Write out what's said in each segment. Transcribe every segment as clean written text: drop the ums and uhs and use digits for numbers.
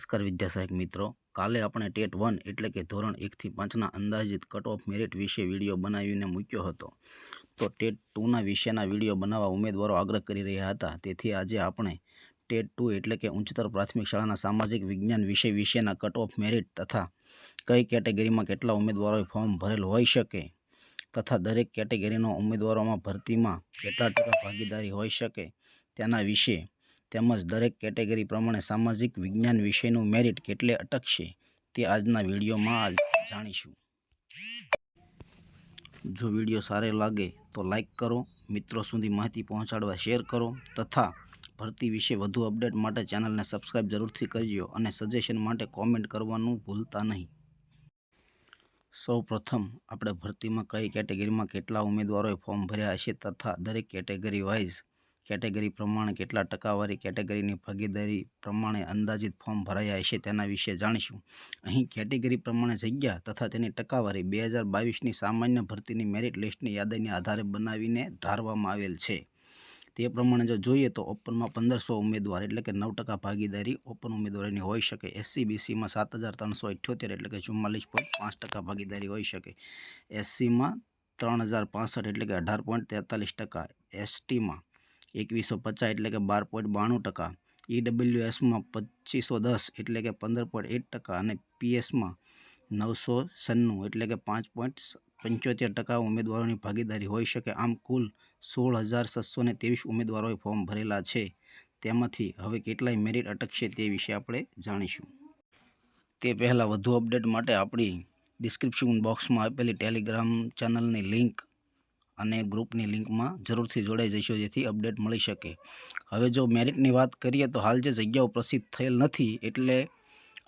નમસ્કાર વિદ્યાસહાયક મિત્રો, કાલે આપણે ટેટ 1 એટલે કે ધોરણ 1 થી 5ના અંદાજિત કટ ઓફ મેરિટ વિશે વિડીયો બનાવીને મૂક્યો હતો। તો ટેટ 2ના વિશેના વિડીયો બનાવવા ઉમેદવારો આગ્રહ કરી રહ્યા હતા। તેથી આજે આપણે ટેટ 2 એટલે કે ઉચ્ચતર પ્રાથમિક શાળાના સામાજિક વિજ્ઞાન વિષય વિશેના કટ ઓફ મેરિટ તથા કઈ કેટેગરીમાં કેટલા ઉમેદવારોએ ફોર્મ ભરેલ હોઈ શકે તથા દરેક કેટેગરીનો ઉમેદવારોમાં ભરતીમાં કેટલા ટકા ભાગીદારી હોઈ શકે તેના વિશે તેમજ દરેક કેટેગરી પ્રમાણે સામાજિક વિજ્ઞાન વિષયનું મેરિટ કેટલે અટકશે તે આજના વિડીયોમાં જાણીશું। જો વિડીયો સારો લાગે તો લાઈક કરો, મિત્રો સુધી માહિતી પહોંચાડવા શેર કરો તથા ભરતી વિશે વધુ અપડેટ માટે ચેનલને સબસ્ક્રાઇબ જરૂરથી કરજો અને સજેશન માટે કોમેન્ટ કરવાનું ભૂલતા નહીં। સૌ પ્રથમ આપણે ભરતીમાં કઈ કેટેગરીમાં કેટલા ઉમેદવારોએ ફોર્મ ભર્યા હશે તથા દરેક કેટેગરી વાઇઝ કેટેગરી પ્રમાણે કેટલા ટકાવારી કેટેગરીની ભાગીદારી પ્રમાણે અંદાજિત ફોર્મ ભરાયા હશે તેના વિશે જાણીશું। અહીં કેટેગરી પ્રમાણે જગ્યા તથા તેની ટકાવારી 2022ની સામાન્ય ભરતીની મેરિટ લિસ્ટની યાદીને આધારે બનાવીને ધારવામાં આવેલ છે। તે પ્રમાણે જો જોઈએ તો ઓપનમાં 1500 ઉમેદવાર એટલે કે 9% ભાગીદારી ઓપન ઉમેદવારોની હોઈ શકે। એસસી બીસીમાં 7378 એટલે કે 44.5% ભાગીદારી હોઈ શકે। એસસીમાં 3065 એટલે કે 18.43%, એસટીમાં 2150 એટલે કે 12.92%, ઈડબ્લ્યુએસમાં 2510 એટલે કે 15.1% અને પીએસમાં 996 એટલે કે 5.75% ઉમેદવારોની ભાગીદારી હોઈ શકે। આમ કુલ 16,723 ઉમેદવારોએ ફોર્મ ભરેલા છે। તેમાંથી હવે કેટલાય મેરિટ અટકશે તે વિશે આપણે જાણીશું। તે પહેલાં વધુ અપડેટ માટે આપણી ડિસ્ક્રિપ્શન બોક્સમાં આપેલી ટેલિગ્રામ ચેનલની લિંક અને ગ્રુપની લિંકમાં જરૂરથી જોડાઈ જશો જેથી અપડેટ મળી શકે। હવે જો મેરિટની વાત કરીએ તો હાલ જે જગ્યાઓ પ્રસિદ્ધ થયેલ નથી એટલે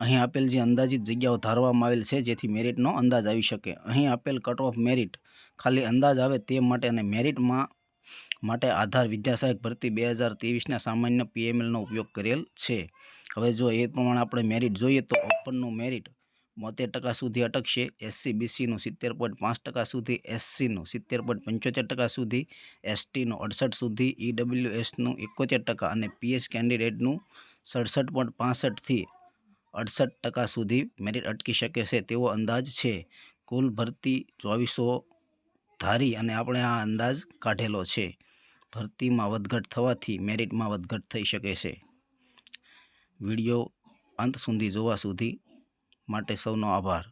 અહીં આપેલ જે અંદાજિત જગ્યાઓ ધારવામાં આવેલ છે જેથી મેરિટનો અંદાજ આવી શકે। અહીં આપેલ કટ ઓફ મેરિટ ખાલી અંદાજ આવે તે માટે અને મેરિટમાં માટે આધાર વિદ્યાસહાયક ભરતી 2023ના સામાન્ય પીએમએલનો ઉપયોગ કરેલ છે। હવે જો એ પ્રમાણે આપણે મેરિટ જોઈએ તો ઓપનનું મેરિટ 72% સુધી અટકશે, એસસી બીસીનું 70.5% સુધી, એસસીનું 70.75% સુધી, એસટીનું 68% સુધી, ઈડબ્લ્યુએસનું 71% અને પીએસ કેન્ડિડેટનું 67.65થી 68% સુધી મેરિટ અટકી શકે છે તેવો અંદાજ છે। કુલ ભરતી 2400 ધારી અને આપણે આ અંદાજ કાઢેલો છે। ભરતીમાં વધઘટ થવાથી મેરિટમાં વધઘટ થઈ શકે છે। વિડીયો અંત સુધી જોવા માટે સૌનો આભાર।